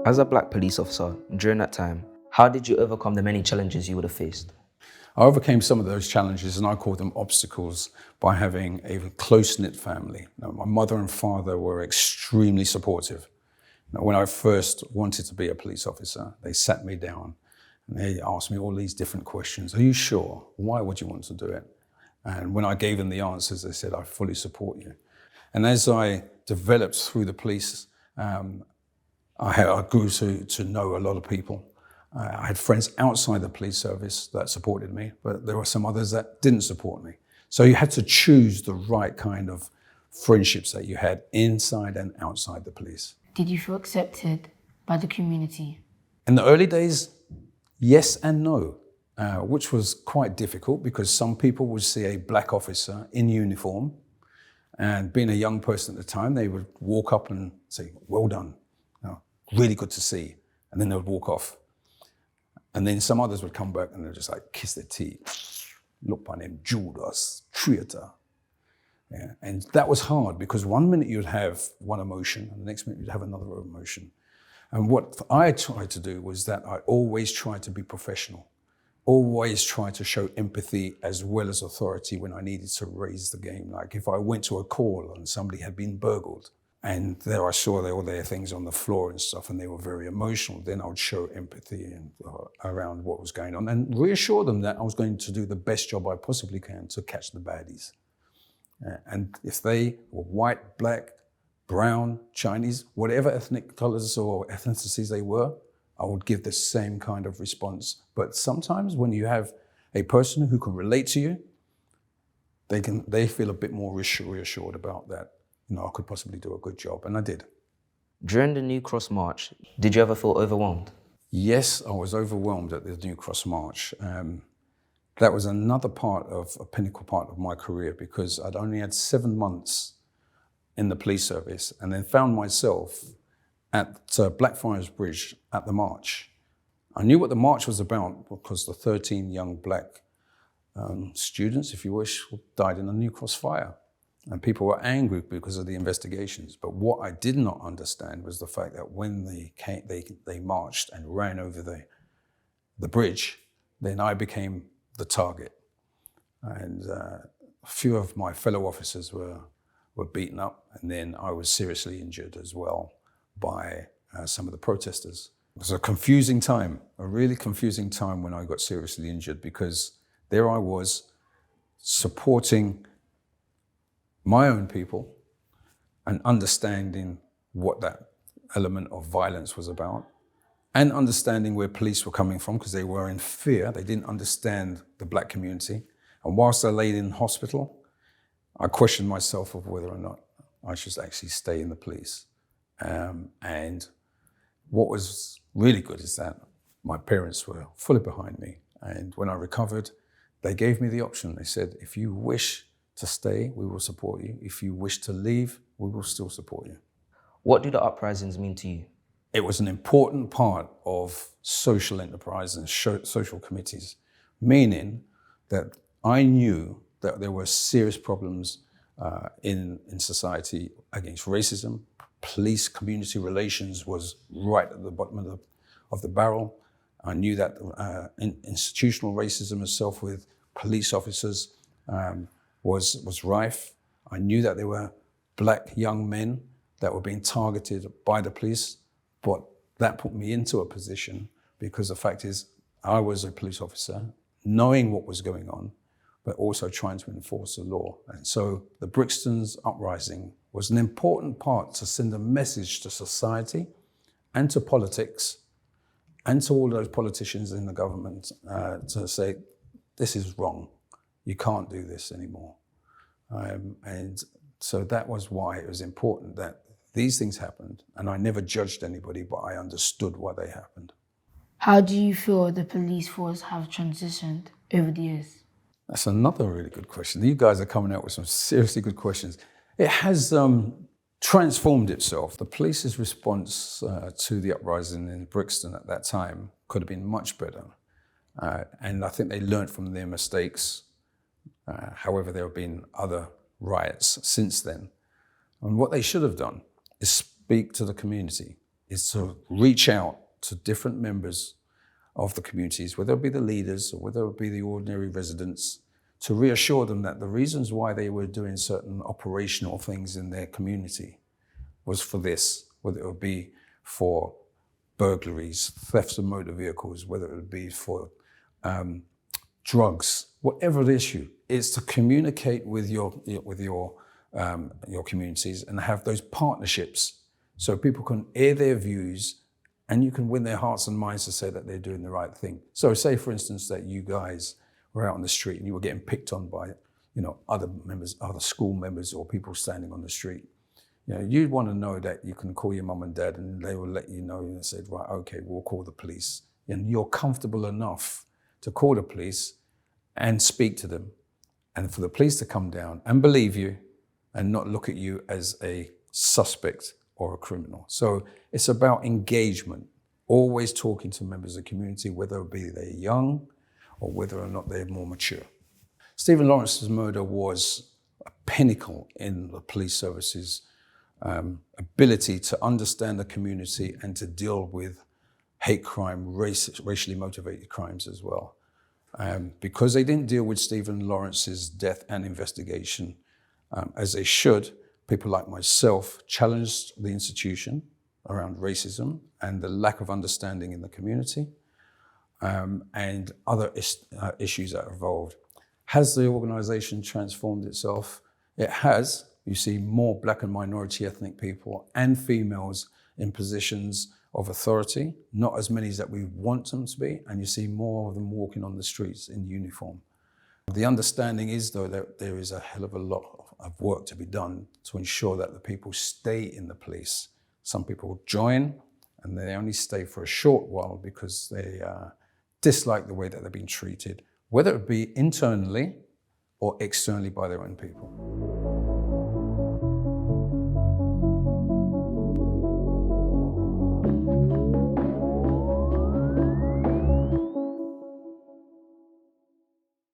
As a black police officer, during that time, how did you overcome the many challenges you would have faced? I overcame some of those challenges, and I call them obstacles, by having a close-knit family. Now, my mother and father were extremely supportive. Now, when I first wanted to be a police officer, they sat me down and they asked me all these different questions. Are you sure? Why would you want to do it? And when I gave them the answers, they said, I fully support you. And as I developed through the police, I grew to know a lot of people. I had friends outside the police service that supported me, but there were some others that didn't support me. So you had to choose the right kind of friendships that you had inside and outside the police. Did you feel accepted by the community? In the early days, yes and no, which was quite difficult because some people would see a black officer in uniform, and being a young person at the time, they would walk up and say, well done, really good to see, and then they would walk off. And then some others would come back and they'd just like kiss their teeth, look by name, Judas, traitor. Yeah. And that was hard because one minute you'd have one emotion and the next minute you'd have another emotion. And what I tried to do was that I always tried to be professional, always tried to show empathy as well as authority when I needed to raise the game. Like if I went to a call and somebody had been burgled, and there I saw all their things on the floor and stuff, and they were very emotional. Then I would show empathy and, around what was going on and reassure them that I was going to do the best job I possibly can to catch the baddies. And if they were white, black, brown, Chinese, whatever ethnic colors or ethnicities they were, I would give the same kind of response. But sometimes when you have a person who can relate to you, they feel a bit more reassured about that. I could possibly do a good job, and I did. During the New Cross March, did you ever feel overwhelmed? Yes, I was overwhelmed at the New Cross March. That was another a pinnacle part of my career because I'd only had 7 months in the police service and then found myself at Blackfriars Bridge at the march. I knew what the march was about because the 13 young black students, if you wish, died in the New Cross fire. And people were angry because of the investigations. But what I did not understand was the fact that when they marched and ran over the bridge, then I became the target. And a few of my fellow officers were beaten up, and then I was seriously injured as well by some of the protesters. It was a confusing time, a really confusing time when I got seriously injured because there I was supporting my own people and understanding what that element of violence was about and understanding where police were coming from because they were in fear. They didn't understand the black community. And whilst I laid in hospital, I questioned myself of whether or not I should actually stay in the police. And what was really good is that my parents were fully behind me. And when I recovered, they gave me the option. They said, if you wish to stay, we will support you. If you wish to leave, we will still support you. What do the uprisings mean to you? It was an important part of social enterprise and social committees, meaning that I knew that there were serious problems in society against racism. Police community relations was right at the bottom of the barrel. I knew that institutional racism itself with police officers was rife. I knew that there were black young men that were being targeted by the police, but that put me into a position because the fact is I was a police officer, knowing what was going on, but also trying to enforce the law. And so the Brixton's uprising was an important part to send a message to society and to politics and to all those politicians in the government to say, this is wrong. You can't do this anymore. And so that was why it was important that these things happened. And I never judged anybody, but I understood why they happened. How do you feel the police force have transitioned over the years? That's another really good question. You guys are coming out with some seriously good questions. It has transformed itself. The police's response to the uprising in Brixton at that time could have been much better. And I think they learned from their mistakes. However, there have been other riots since then. And what they should have done is speak to the community, is to reach out to different members of the communities, whether it be the leaders or whether it be the ordinary residents, to reassure them that the reasons why they were doing certain operational things in their community was for this, whether it would be for burglaries, thefts of motor vehicles, whether it would be for drugs, whatever the issue is, to communicate with your communities and have those partnerships so people can air their views and you can win their hearts and minds to say that they're doing the right thing. So say, for instance, that you guys were out on the street and you were getting picked on by, other members, other school members or people standing on the street. You'd want to know that you can call your mum and dad and they will let you know and say, right, okay, we'll call the police. And you're comfortable enough to call the police and speak to them and for the police to come down and believe you and not look at you as a suspect or a criminal. So it's about engagement, always talking to members of the community, whether it be they're young or whether or not they're more mature. Stephen Lawrence's murder was a pinnacle in the police service's ability to understand the community and to deal with hate crime, racially motivated crimes as well. Because they didn't deal with Stephen Lawrence's death and investigation as they should, people like myself challenged the institution around racism and the lack of understanding in the community and other issues that are involved. Has the organisation transformed itself? It has. You see more black and minority ethnic people and females in positions of authority, not as many as that we want them to be, and you see more of them walking on the streets in uniform. The understanding is, though, that there is a hell of a lot of work to be done to ensure that the people stay in the police. Some people join and they only stay for a short while because they dislike the way that they're being treated, whether it be internally or externally by their own people.